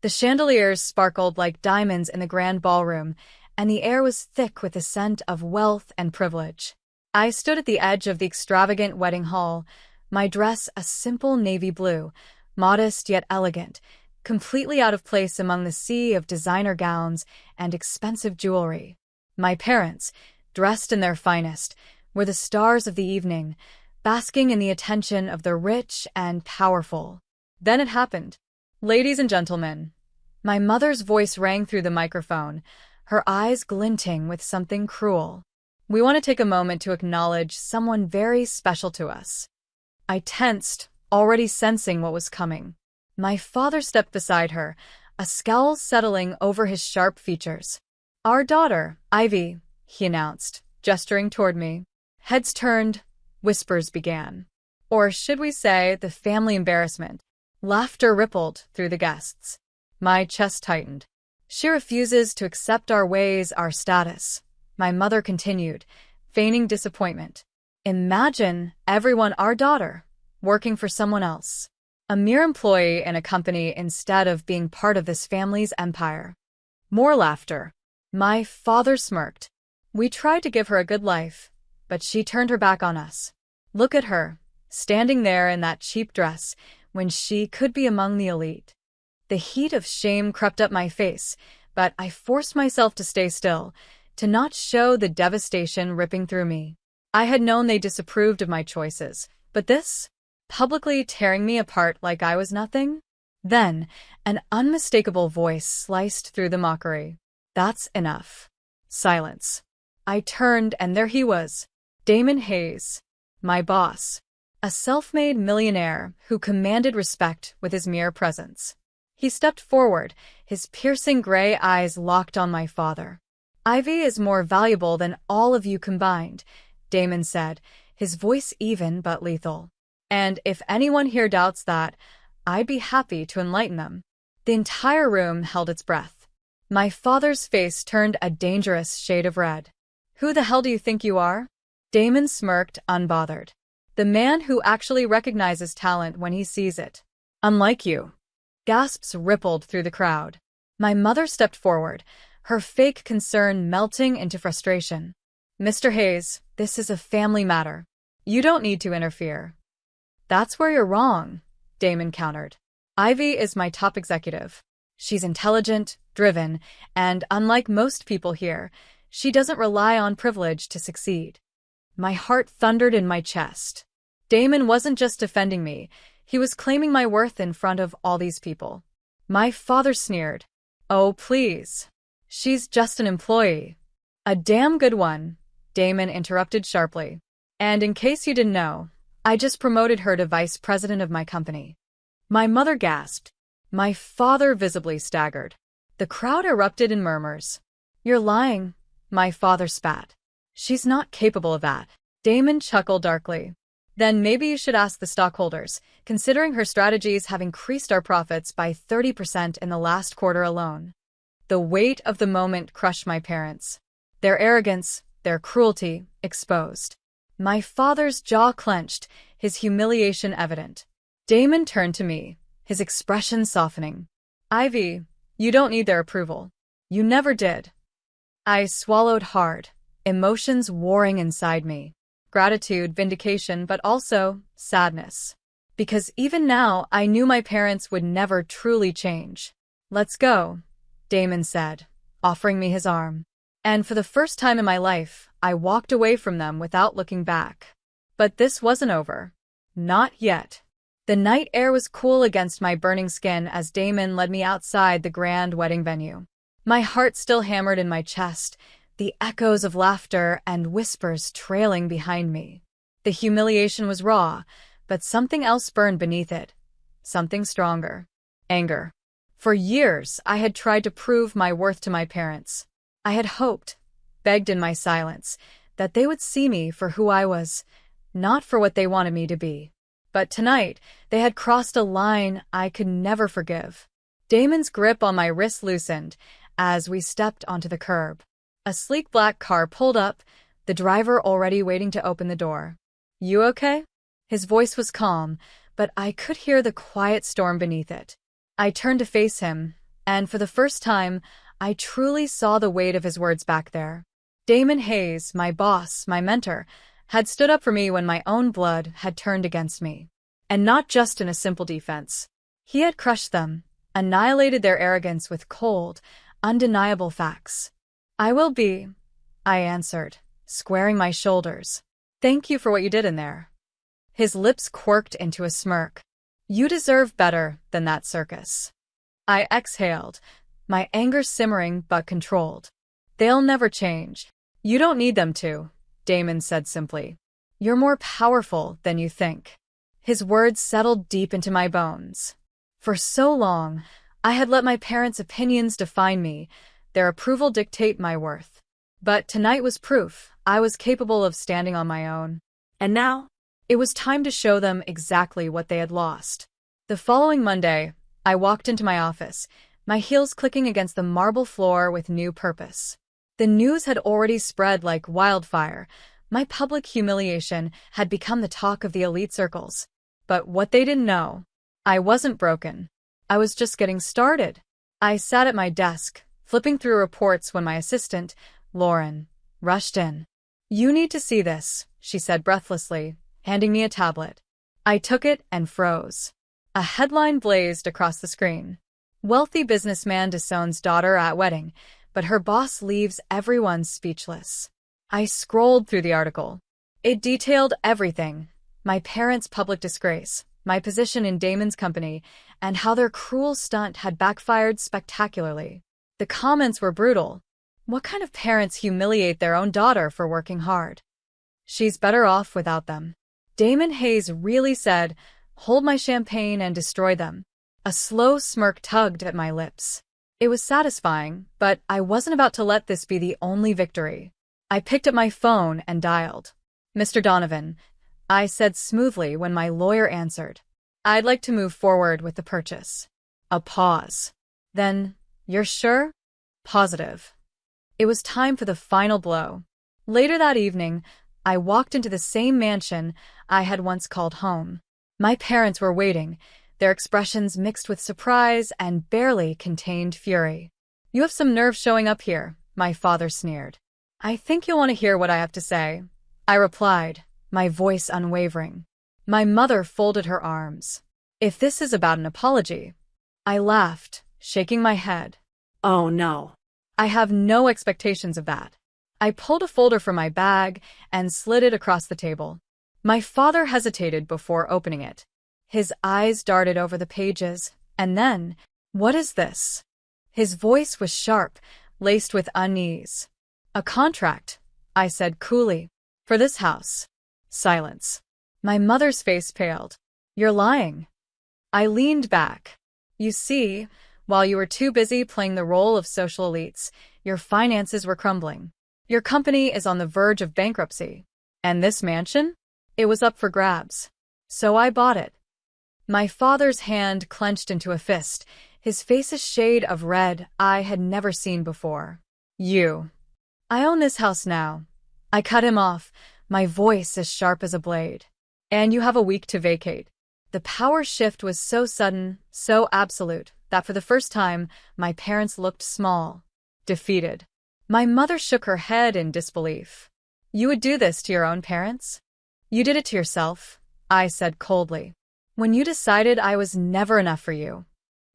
The chandeliers sparkled like diamonds in the grand ballroom, and the air was thick with the scent of wealth and privilege. I stood at the edge of the extravagant wedding hall, my dress a simple navy blue, modest yet elegant, completely out of place among the sea of designer gowns and expensive jewelry. My parents, dressed in their finest, were the stars of the evening, basking in the attention of the rich and powerful. Then it happened. "Ladies and gentlemen," my mother's voice rang through the microphone, her eyes glinting with something cruel. "We want to take a moment to acknowledge someone very special to us." I tensed, already sensing what was coming. My father stepped beside her, a scowl settling over his sharp features. "Our daughter, Ivy," he announced, gesturing toward me. Heads turned, whispers began. Or should we say, the family embarrassment. Laughter rippled through the guests. My chest tightened. "She refuses to accept our ways, our status," my mother continued, feigning disappointment. "Imagine everyone our daughter, working for someone else. A mere employee in a company instead of being part of this family's empire." More laughter. My father smirked. "We tried to give her a good life, but she turned her back on us. Look at her, standing there in that cheap dress, when she could be among the elite." The heat of shame crept up my face, but I forced myself to stay still, to not show the devastation ripping through me. I had known they disapproved of my choices, but this? Publicly tearing me apart like I was nothing? Then, an unmistakable voice sliced through the mockery. "That's enough." Silence. I turned, and there he was, Damon Hayes, my boss, a self-made millionaire who commanded respect with his mere presence. He stepped forward, his piercing gray eyes locked on my father. "Ivy is more valuable than all of you combined," Damon said, his voice even but lethal. "And if anyone here doubts that, I'd be happy to enlighten them." The entire room held its breath. My father's face turned a dangerous shade of red. "Who the hell do you think you are?" Damon smirked, unbothered. "The man who actually recognizes talent when he sees it. Unlike you." Gasps rippled through the crowd. My mother stepped forward, her fake concern melting into frustration. "Mr. Hayes, this is a family matter. You don't need to interfere." "That's where you're wrong," Damon countered. "Ivy is my top executive. She's intelligent, driven, and unlike most people here, she doesn't rely on privilege to succeed." My heart thundered in my chest. Damon wasn't just defending me, he was claiming my worth in front of all these people. My father sneered. "Oh, please. She's just an employee." "A damn good one," Damon interrupted sharply. "And in case you didn't know, I just promoted her to vice president of my company." My mother gasped. My father visibly staggered. The crowd erupted in murmurs. "You're lying," my father spat. "She's not capable of that." Damon chuckled darkly. "Then maybe you should ask the stockholders, considering her strategies have increased our profits by 30% in the last quarter alone." The weight of the moment crushed my parents. Their arrogance, their cruelty, exposed. My father's jaw clenched, his humiliation evident. Damon turned to me, his expression softening. "Ivy, you don't need their approval. You never did." I swallowed hard, emotions warring inside me. Gratitude, vindication, but also sadness. Because even now, I knew my parents would never truly change. "Let's go," Damon said, offering me his arm. And for the first time in my life, I walked away from them without looking back. But this wasn't over. Not yet. The night air was cool against my burning skin as Damon led me outside the grand wedding venue. My heart still hammered in my chest, the echoes of laughter and whispers trailing behind me. The humiliation was raw, but something else burned beneath it. Something stronger. Anger. For years, I had tried to prove my worth to my parents. I had hoped, begged in my silence, that they would see me for who I was, not for what they wanted me to be. But tonight, they had crossed a line I could never forgive. Damon's grip on my wrist loosened as we stepped onto the curb. A sleek black car pulled up, the driver already waiting to open the door. "You okay?" His voice was calm, but I could hear the quiet storm beneath it. I turned to face him, And for the first time, I truly saw the weight of his words back there. Damon Hayes, my boss, my mentor, had stood up for me when my own blood had turned against me. And not just in a simple defense. He had crushed them, annihilated their arrogance with cold, undeniable facts. I will be, I answered, squaring my shoulders. Thank you for what you did in there. His lips quirked into a smirk. You deserve better than that circus. I exhaled, my anger simmering but controlled. They'll never change. You don't need them to, Damon said simply. You're more powerful than you think. His words settled deep into my bones. For so long, I had let my parents' opinions define me, their approval dictate my worth. But tonight was proof I was capable of standing on my own. And now, it was time to show them exactly what they had lost. The following Monday, I walked into my office, my heels clicking against the marble floor with new purpose. The news had already spread like wildfire. My public humiliation had become the talk of the elite circles. But what they didn't know, I wasn't broken. I was just getting started. I sat at my desk, flipping through reports when my assistant, Lauren, rushed in. You need to see this, she said breathlessly, handing me a tablet. I took it and froze. A headline blazed across the screen. Wealthy businessman disowns daughter at wedding, but her boss leaves everyone speechless. I scrolled through the article. It detailed everything. My parents' public disgrace, my position in Damon's company, and how their cruel stunt had backfired spectacularly. The comments were brutal. What kind of parents humiliate their own daughter for working hard? She's better off without them. Damon Hayes really said, hold my champagne and destroy them. A slow smirk tugged at my lips. It was satisfying, but I wasn't about to let this be the only victory. I picked up my phone and dialed. Mr. Donovan, I said smoothly when my lawyer answered. I'd like to move forward with the purchase. A pause. Then, you're sure? Positive. It was time for the final blow. Later that evening, I walked into the same mansion I had once called home. My parents were waiting, their expressions mixed with surprise and barely contained fury. You have some nerve showing up here, my father sneered. I think you'll want to hear what I have to say, I replied, my voice unwavering. My mother folded her arms. If this is about an apology. I laughed, shaking my head. Oh no. I have no expectations of that. I pulled a folder from my bag and slid it across the table. My father hesitated before opening it. His eyes darted over the pages, and then, what is this? His voice was sharp, laced with unease. A contract, I said coolly. For this house. Silence. My mother's face paled. You're lying. I leaned back. You see, while you were too busy playing the role of social elites, your finances were crumbling. Your company is on the verge of bankruptcy. And this mansion? It was up for grabs. So I bought it. My father's hand clenched into a fist, his face a shade of red I had never seen before. You. I own this house now. I cut him off, my voice as sharp as a blade. And you have a week to vacate. The power shift was so sudden, so absolute, that for the first time, my parents looked small, defeated. My mother shook her head in disbelief. You would do this to your own parents? You did it to yourself, I said coldly. When you decided I was never enough for you.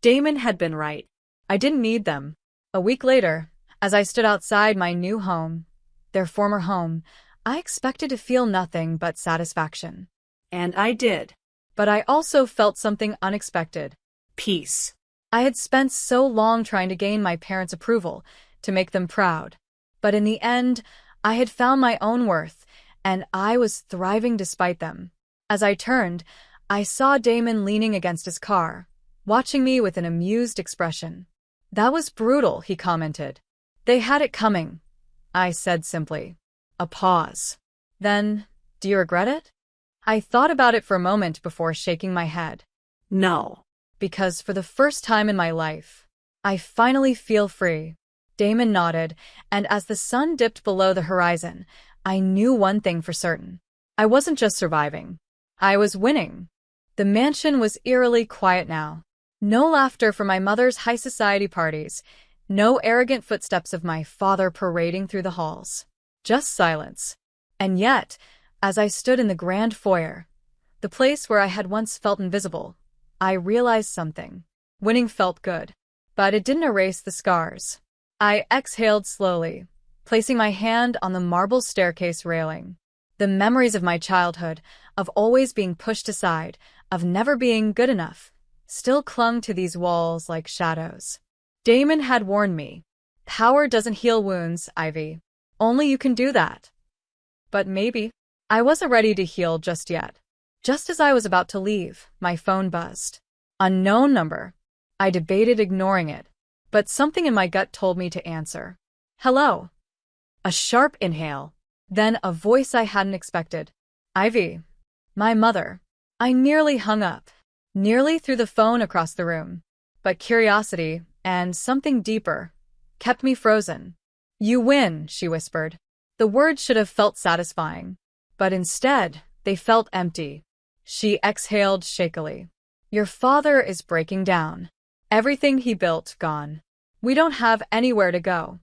Damon had been right. I didn't need them. A week later, as I stood outside my new home, their former home, I expected to feel nothing but satisfaction. And I did. But I also felt something unexpected. Peace. I had spent so long trying to gain my parents' approval, to make them proud. But in the end, I had found my own worth, and I was thriving despite them. As I turned, I saw Damon leaning against his car, watching me with an amused expression. That was brutal, he commented. They had it coming, I said simply. A pause. Then, do you regret it? I thought about it for a moment before shaking my head. No. Because for the first time in my life, I finally feel free. Damon nodded, and as the sun dipped below the horizon, I knew one thing for certain. I wasn't just surviving. I was winning. The mansion was eerily quiet now. No laughter from my mother's high society parties. No arrogant footsteps of my father parading through the halls. Just silence. And yet, as I stood in the grand foyer, the place where I had once felt invisible, I realized something. Winning felt good, but it didn't erase the scars. I exhaled slowly, placing my hand on the marble staircase railing. The memories of my childhood, of always being pushed aside, of never being good enough, still clung to these walls like shadows. Damon had warned me. Power doesn't heal wounds, Ivy. Only you can do that. But maybe. I wasn't ready to heal just yet. Just as I was about to leave, my phone buzzed. Unknown number. I debated ignoring it, but something in my gut told me to answer. Hello. A sharp inhale. Then a voice I hadn't expected. Ivy. My mother. I nearly hung up. Nearly threw the phone across the room. But curiosity, and something deeper, kept me frozen. You win, she whispered. The words should have felt satisfying, but instead, they felt empty. She exhaled shakily. Your father is breaking down. Everything he built, gone. We don't have anywhere to go.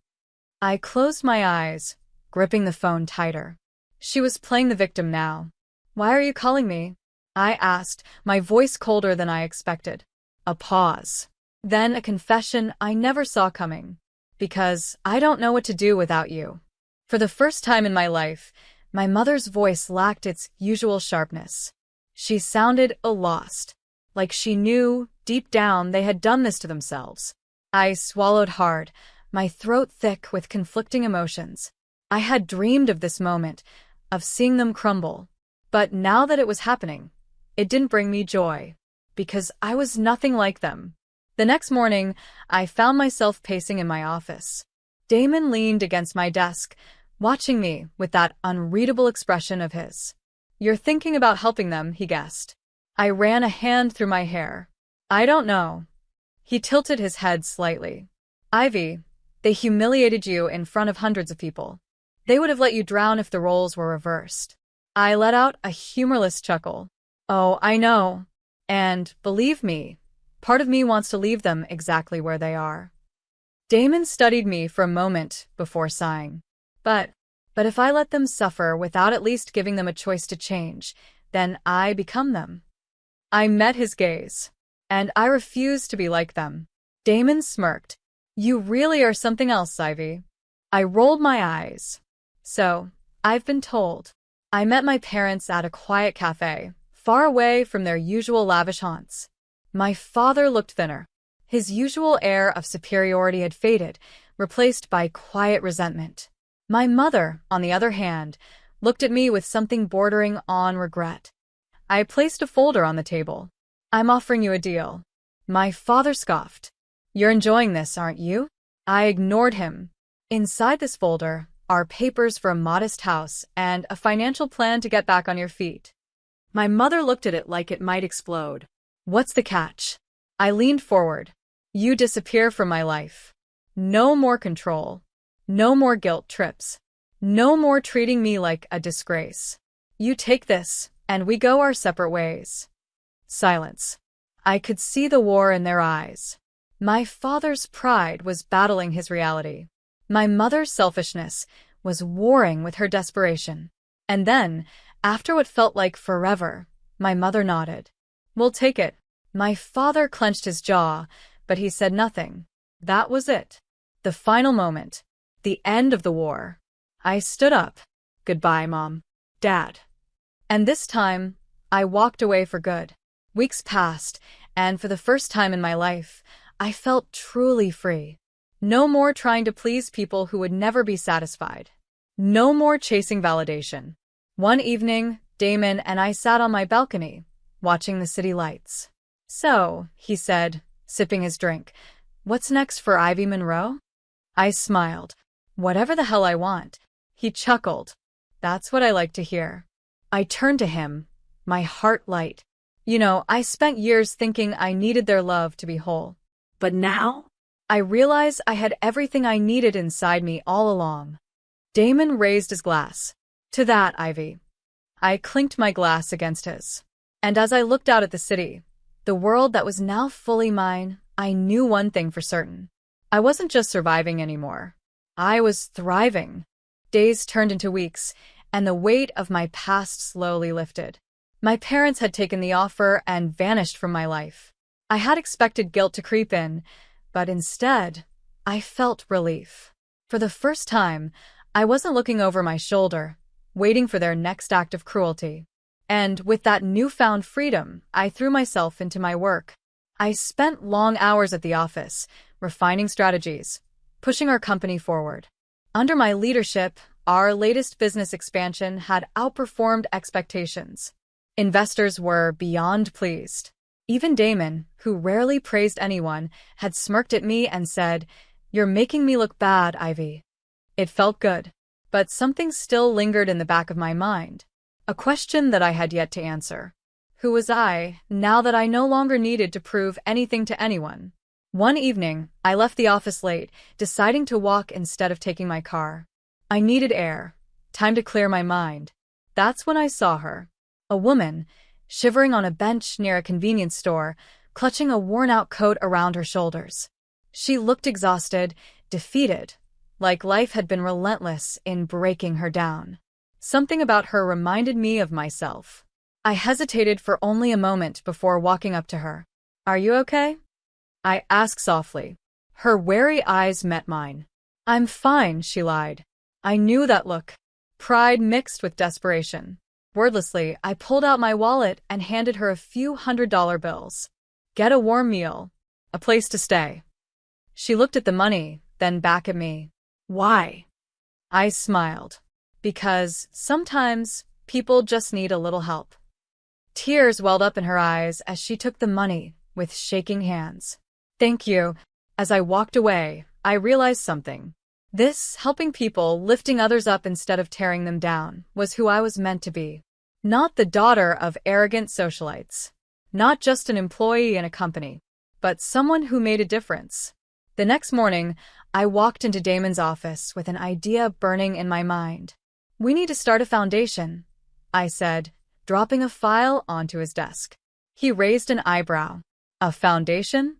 I closed my eyes, gripping the phone tighter. She was playing the victim now. Why are you calling me? I asked, my voice colder than I expected. A pause. Then a confession I never saw coming. Because I don't know what to do without you. For the first time in my life, my mother's voice lacked its usual sharpness. She sounded lost, like she knew, deep down, they had done this to themselves. I swallowed hard, my throat thick with conflicting emotions. I had dreamed of this moment, of seeing them crumble. But now that it was happening, it didn't bring me joy, because I was nothing like them. The next morning, I found myself pacing in my office. Damon leaned against my desk, watching me with that unreadable expression of his. You're thinking about helping them, he guessed. I ran a hand through my hair. I don't know. He tilted his head slightly. Ivy, they humiliated you in front of hundreds of people. They would have let you drown if the roles were reversed. I let out a humorless chuckle. Oh, I know. And, believe me, part of me wants to leave them exactly where they are. Damon studied me for a moment before sighing. But if I let them suffer without at least giving them a choice to change, then I become them. I met his gaze. And I refuse to be like them. Damon smirked. You really are something else, Ivy. I rolled my eyes. So, I've been told. I met my parents at a quiet cafe, far away from their usual lavish haunts. My father looked thinner. His usual air of superiority had faded, replaced by quiet resentment. My mother, on the other hand, looked at me with something bordering on regret. I placed a folder on the table. I'm offering you a deal. My father scoffed. You're enjoying this, aren't you? I ignored him. Inside this folder are papers for a modest house and a financial plan to get back on your feet. My mother looked at it like it might explode. What's the catch? I leaned forward. You disappear from my life. No more control. No more guilt trips. No more treating me like a disgrace. You take this, and we go our separate ways. Silence. I could see the war in their eyes. My father's pride was battling his reality. My mother's selfishness was warring with her desperation. And then, after what felt like forever, my mother nodded. We'll take it. My father clenched his jaw, but he said nothing. That was it. The final moment. The end of the war. I stood up. Goodbye, Mom. Dad. And this time, I walked away for good. Weeks passed, and for the first time in my life, I felt truly free. No more trying to please people who would never be satisfied. No more chasing validation. One evening, Damon and I sat on my balcony, watching the city lights. So, he said, sipping his drink, what's next for Ivy Monroe? I smiled. Whatever the hell I want. He chuckled. That's what I like to hear. I turned to him, my heart light. You know, I spent years thinking I needed their love to be whole. But now, I realized I had everything I needed inside me all along. Damon raised his glass. To that, Ivy. I clinked my glass against his. And as I looked out at the city, The world that was now fully mine. I knew one thing for certain. I wasn't just surviving anymore. I was thriving. Days turned into weeks, and the weight of my past slowly lifted. My parents had taken the offer and vanished from my life. I had expected guilt to creep in, but instead, I felt relief. For the first time, I wasn't looking over my shoulder, waiting for their next act of cruelty. And with that newfound freedom, I threw myself into my work. I spent long hours at the office, refining strategies, pushing our company forward. Under my leadership, our latest business expansion had outperformed expectations. Investors were beyond pleased. Even Damon, who rarely praised anyone, had smirked at me and said, "You're making me look bad, Ivy." It felt good, but something still lingered in the back of my mind. A question that I had yet to answer. Who was I, now that I no longer needed to prove anything to anyone? One evening, I left the office late, deciding to walk instead of taking my car. I needed air, time to clear my mind. That's when I saw her. A woman, shivering on a bench near a convenience store, clutching a worn-out coat around her shoulders. She looked exhausted, defeated, like life had been relentless in breaking her down. Something about her reminded me of myself. I hesitated for only a moment before walking up to her. "Are you okay?" I asked softly. Her wary eyes met mine. "I'm fine," she lied. I knew that look. Pride mixed with desperation. Wordlessly, I pulled out my wallet and handed her a few $100 bills. "Get a warm meal. A place to stay." She looked at the money, then back at me. "Why?" I smiled. "Because sometimes people just need a little help." Tears welled up in her eyes as she took the money with shaking hands. "Thank you." As I walked away, I realized something. This, helping people, lifting others up instead of tearing them down, was who I was meant to be. Not the daughter of arrogant socialites. Not just an employee in a company, but someone who made a difference. The next morning, I walked into Damon's office with an idea burning in my mind. "We need to start a foundation," I said, dropping a file onto his desk. He raised an eyebrow. "A foundation?"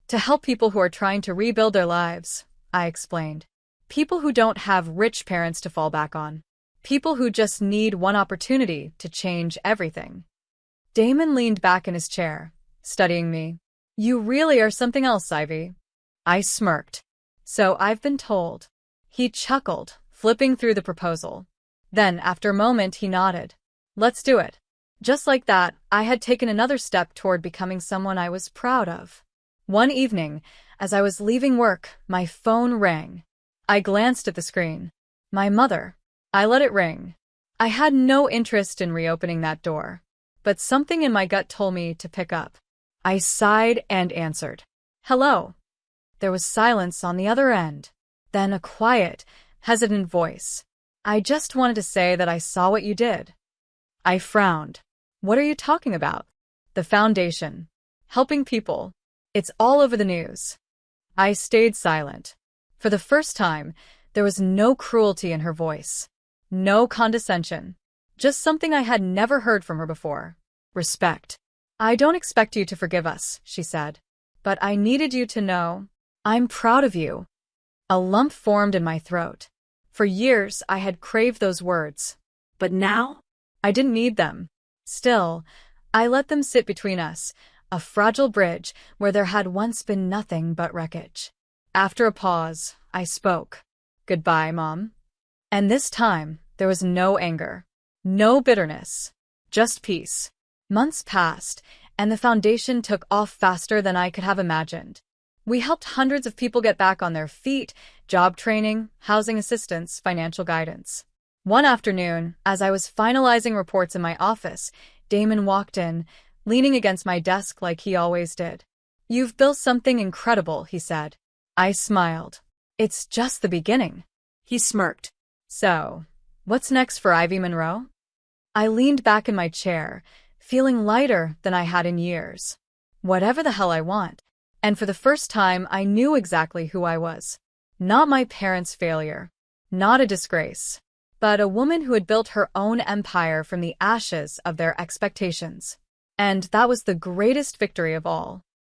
"To help people who are trying to rebuild their lives," I explained. "People who don't have rich parents to fall back on. People who just need one opportunity to change everything." Damon leaned back in his chair, studying me. "You really are something else, Ivy." I smirked. "So I've been told." He chuckled, flipping through the proposal. Then, after a moment, he nodded. "Let's do it." Just like that, I had taken another step toward becoming someone I was proud of. One evening, as I was leaving work, my phone rang. I glanced at the screen. My mother. I let it ring. I had no interest in reopening that door, but something in my gut told me to pick up. I sighed and answered. "Hello." There was silence on the other end. Then a quiet, hesitant voice. "I just wanted to say that I saw what you did." I frowned. "What are you talking about?" "The foundation. Helping people. It's all over the news." I stayed silent. For the first time, there was no cruelty in her voice. No condescension. Just something I had never heard from her before. Respect. "I don't expect you to forgive us," she said. "But I needed you to know. I'm proud of you." A lump formed in my throat. For years, I had craved those words. But now, I didn't need them. Still, I let them sit between us, a fragile bridge where there had once been nothing but wreckage. After a pause, I spoke. "Goodbye, Mom." And this time, there was no anger. No bitterness. Just peace. Months passed, and the foundation took off faster than I could have imagined. We helped hundreds of people get back on their feet, job training, housing assistance, financial guidance. One afternoon, as I was finalizing reports in my office, Damon walked in, leaning against my desk like he always did. "You've built something incredible," he said. I smiled. "It's just the beginning." He smirked. "So, what's next for Ivy Monroe?" I leaned back in my chair, feeling lighter than I had in years. Whatever the hell I want. And for the first time, I knew exactly who I was. Not my parents' failure. Not a disgrace. But a woman who had built her own empire from the ashes of their expectations. And that was the greatest victory of all.